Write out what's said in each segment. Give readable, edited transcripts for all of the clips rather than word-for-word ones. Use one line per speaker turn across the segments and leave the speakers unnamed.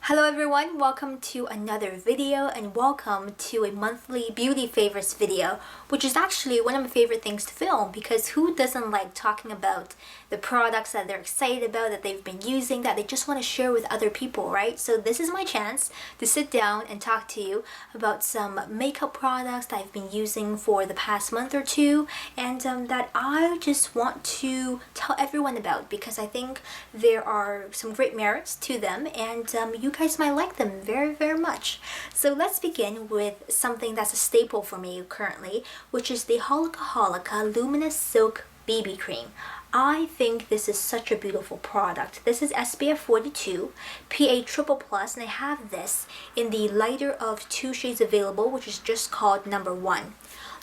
Hello everyone, welcome to another video and welcome to a monthly beauty favorites video, which is actually one of my favorite things to film because who doesn't like talking about the products that they're excited about, that they've been using, that they just want to share with other people, right? So this is my chance to sit down and talk to you about some makeup products that I've been using for the past month or two and that I just want to tell everyone about because I think there are some great merits to them and you guys might like them very much. So let's begin with something that's a staple for me currently, which is the HOLIKA Luminous Silk BB Cream. I think this is such a beautiful product. This is SPF 42, PA++, and I have this in the lighter of two shades available, which is just called number 1.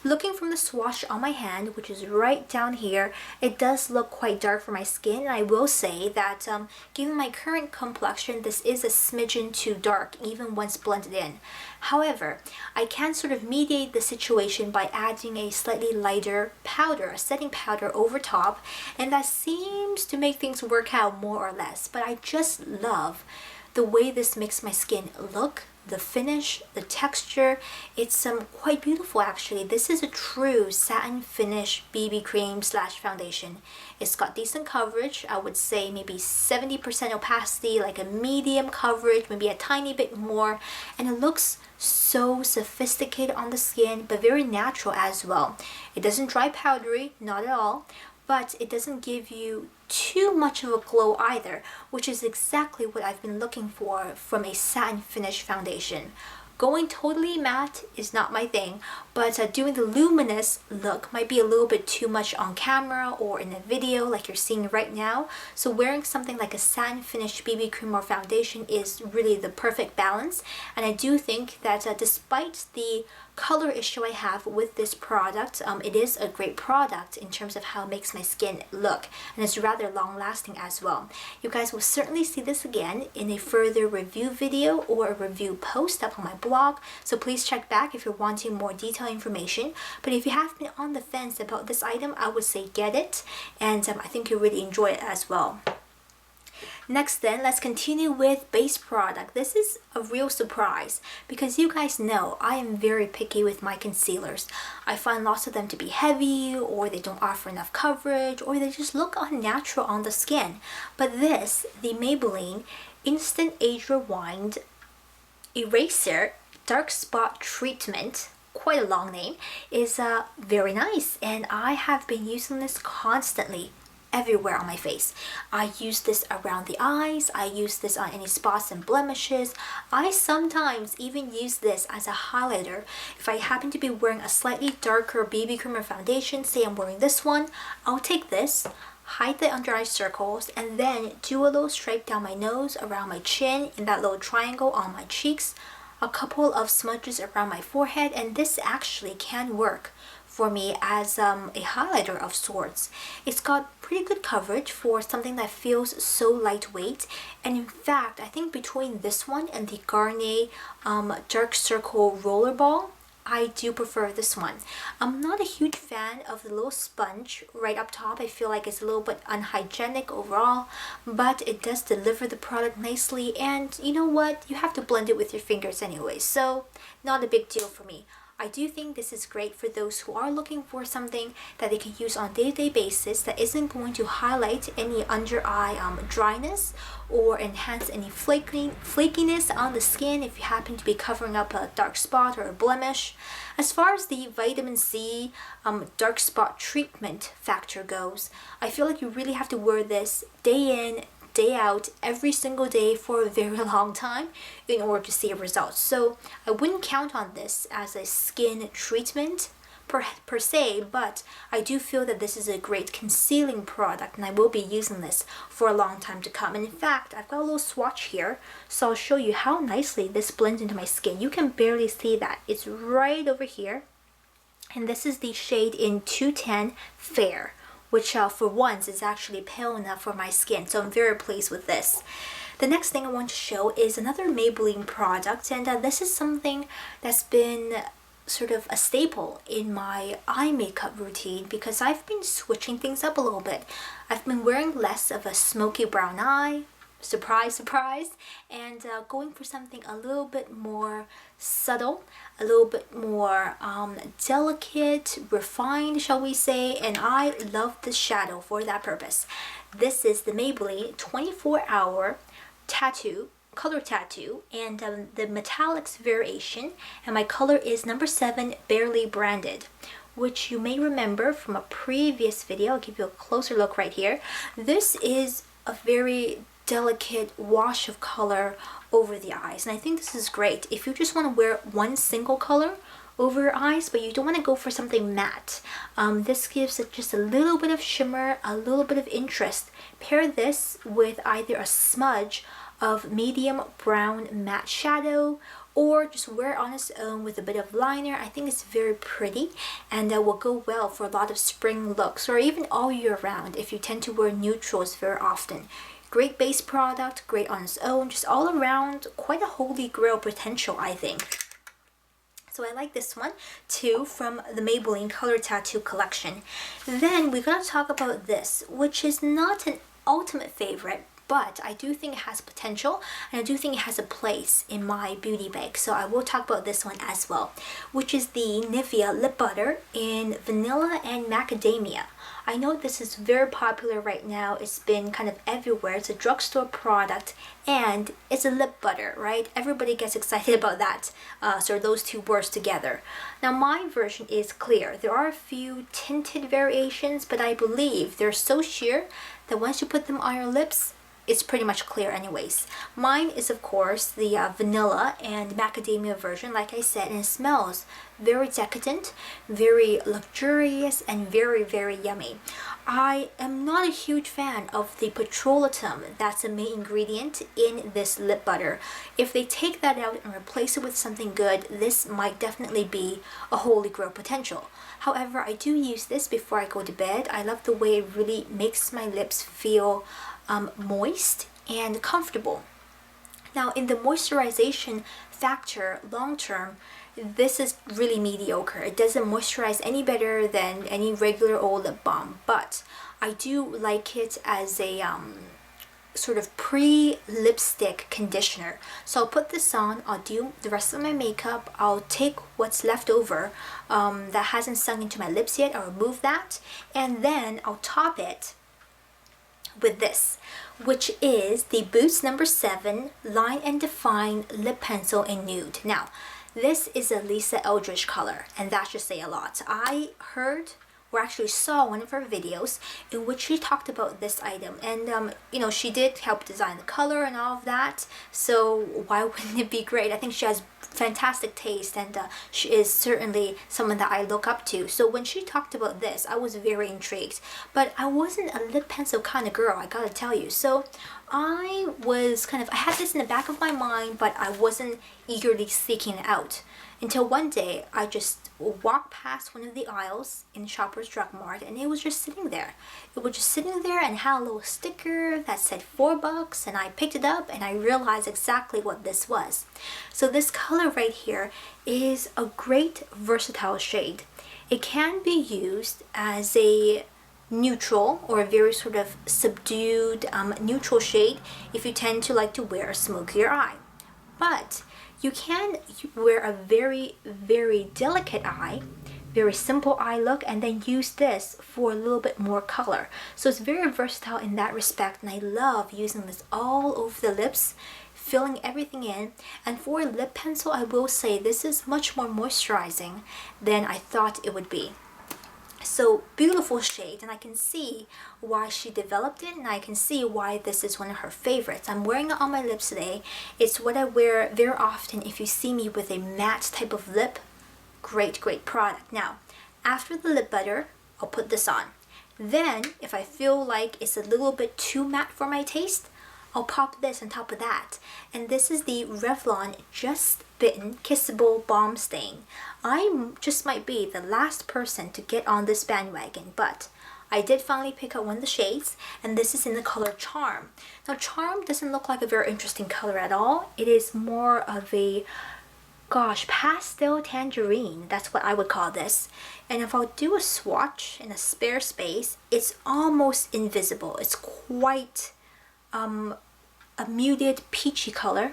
Looking from the swatch on my hand, which is right down here, it does look quite dark for my skin, and I will say that given my current complexion, this is a smidgen too dark even once blended in. However, I can sort of mediate the situation by adding a slightly lighter powder, a setting powder over top, and that seems to make things work out more or less. But I just love the way this makes my skin look. The finish, the texture, it's quite beautiful actually. This is a true satin finish BB cream slash foundation. It's got decent coverage, I would say maybe 70% opacity, like a medium coverage, maybe a tiny bit more, and it looks so sophisticated on the skin but very natural as well. It doesn't dry powdery, not at all, but it doesn't give you too much of a glow either, which is exactly what I've been looking for from a satin finish foundation. Going totally matte is not my thing, but doing the luminous look might be a little bit too much on camera or in a video like you're seeing right now. So wearing something like a satin finish BB cream or foundation is really the perfect balance. And I do think that despite the color issue I have with this product, it is a great product in terms of how it makes my skin look, and it's rather long lasting as well. You guys will certainly see this again in a further review video or a review post up on my blog, so please check back if you're wanting more detailed information. But if you have been on the fence about this item, I would say get it, and I think you'll really enjoy it as well. Next then, let's continue with base product. This is a real surprise because you guys know I am very picky with my concealers. I find lots of them to be heavy, or they don't offer enough coverage, or they just look unnatural on the skin. But this, the Maybelline Instant Age Rewind Eraser Dark Spot Treatment, quite a long name, is very nice, and I have been using this constantly everywhere on my face. I use this around the eyes, I use this on any spots and blemishes. I sometimes even use this as a highlighter. If I happen to be wearing a slightly darker BB cream or foundation, say I'm wearing this one, I'll take this, hide the under eye circles, and then do a little stripe down my nose, around my chin, in that little triangle on my cheeks, a couple of smudges around my forehead, and this actually can work for me as a highlighter of sorts. It's got pretty good coverage for something that feels so lightweight, and in fact I think between this one and the Garnier Dark Circle Rollerball, I do prefer this one. I'm not a huge fan of the little sponge right up top. I feel like it's a little bit unhygienic overall, but it does deliver the product nicely, and you know what, you have to blend it with your fingers anyway, so not a big deal for me. I do think this is great for those who are looking for something that they can use on a day-to-day basis that isn't going to highlight any under eye dryness or enhance any flakiness on the skin if you happen to be covering up a dark spot or a blemish. As far as the vitamin C dark spot treatment factor goes, I feel like you really have to wear this day in, day out, every single day for a very long time in order to see a result. So I wouldn't count on this as a skin treatment per se, but I do feel that this is a great concealing product, and I will be using this for a long time to come. And in fact, I've got a little swatch here, so I'll show you how nicely this blends into my skin. You can barely see that. It's right over here, and this is the shade in 210 Fair, which for once is actually pale enough for my skin, so I'm very pleased with this. The next thing I want to show is another Maybelline product, and this is something that's been sort of a staple in my eye makeup routine because I've been switching things up a little bit. I've been wearing less of a smoky brown eye, surprise, surprise, and going for something a little bit more subtle, a little bit more delicate, refined, shall we say, and I love this shadow for that purpose. This is the Maybelline 24-hour tattoo, color tattoo, and the metallics variation, and my color is number 7, Barely Branded, which you may remember from a previous video. I'll give you a closer look right here. This is a very delicate wash of color over the eyes, and I think this is great if you just want to wear one single color over your eyes, but you don't want to go for something matte. This gives it just a little bit of shimmer, a little bit of interest. Pair this with either a smudge of medium brown matte shadow, or just wear it on its own with a bit of liner. I think it's very pretty, and that will go well for a lot of spring looks, or even all year round if you tend to wear neutrals very often. Great base product, great on its own, just all around quite a holy grail potential, I think. So I like this one too, from the Maybelline Color Tattoo collection. Then we gotta talk about this, which is not an ultimate favorite, but I do think it has potential, and I do think it has a place in my beauty bag. So I will talk about this one as well, which is the NIVEA Lip Butter in Vanilla and Macadamia. I know this is very popular right now. It's been kind of everywhere. It's a drugstore product, and it's a lip butter, right? Everybody gets excited about that. So those two words together. Now my version is clear. There are a few tinted variations, but I believe they're so sheer that once you put them on your lips, it's pretty much clear anyways. Mine is of course the vanilla and macadamia version, like I said, and it smells very decadent, very luxurious, and very, very yummy. I am not a huge fan of the petrolatum that's a main ingredient in this lip butter. If they take that out and replace it with something good, this might definitely be a holy grail potential. However, I do use this before I go to bed. I love the way it really makes my lips feel moist and comfortable. Now in the moisturization factor long term, this is really mediocre. It doesn't moisturize any better than any regular old lip balm, but I do like it as a sort of pre-lipstick conditioner. So I'll put this on, I'll do the rest of my makeup, I'll take what's left over that hasn't sunk into my lips yet, I'll remove that, and then I'll top it with this, which is the Boots number 7 Line and Define Lip Pencil in Nude. Now, this is a Lisa Eldridge color, and that should say a lot. I heard, or actually saw one of her videos in which she talked about this item, and you know, she did help design the color and all of that, so why wouldn't it be great? I think she has fantastic taste, and she is certainly someone that I look up to. So when she talked about this, I was very intrigued, but I wasn't a lip pencil kind of girl, I gotta tell you. So I had this in the back of my mind, but I wasn't eagerly seeking it out until one day I just walked past one of the aisles in Shoppers Drug Mart, and it was just sitting there. It was just sitting there and had a little sticker that said $4, and I picked it up and I realized exactly what this was. So this color right here is a great versatile shade. It can be used as a neutral or a very sort of subdued neutral shade if you tend to like to wear a smokier eye. But you can wear a very, very delicate eye, very simple eye look, and then use this for a little bit more color. So it's very versatile in that respect, and I love using this all over the lips, filling everything in. And for a lip pencil, I will say this is much more moisturizing than I thought it would be. So beautiful shade, and I can see why she developed it, and I can see why this is one of her favorites. I'm wearing it on my lips today. It's what I wear very often if you see me with a matte type of lip. Great, great product. Now, after the lip butter, I'll put this on. Then, if I feel like it's a little bit too matte for my taste, I'll pop this on top of that. And this is the Revlon Just Bitten Kissable Balm Stain. I just might be the last person to get on this bandwagon, but I did finally pick up one of the shades, and this is in the color Charm. Now, Charm doesn't look like a very interesting color at all. It is more of a, gosh, pastel tangerine. That's what I would call this. And if I'll do a swatch in a spare space, it's almost invisible. It's quite a a muted peachy color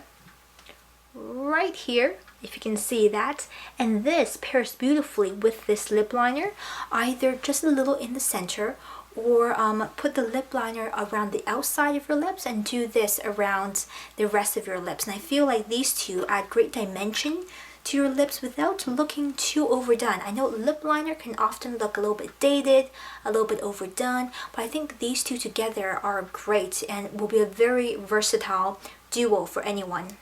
right here, if you can see that. And this pairs beautifully with this lip liner, either just a little in the center, or put the lip liner around the outside of your lips and do this around the rest of your lips. And I feel like these two add great dimension to your lips without looking too overdone. I know lip liner can often look a little bit dated, a little bit overdone, but I think these two together are great and will be a very versatile duo for anyone.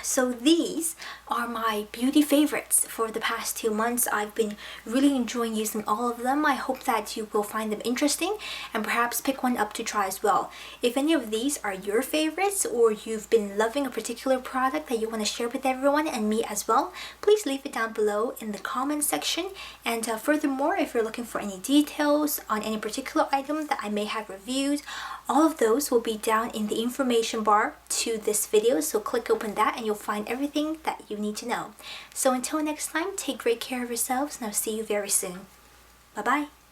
So these are my beauty favorites for the past 2 months. I've been really enjoying using all of them. I hope that you will find them interesting and perhaps pick one up to try as well. If any of these are your favorites, or you've been loving a particular product that you want to share with everyone and me as well, please leave it down below in the comment section. And furthermore, if you're looking for any details on any particular item that I may have reviewed, all of those will be down in the information bar to this video, so click open that and you'll find everything that you need to know. So until next time, take great care of yourselves and I'll see you very soon. Bye bye.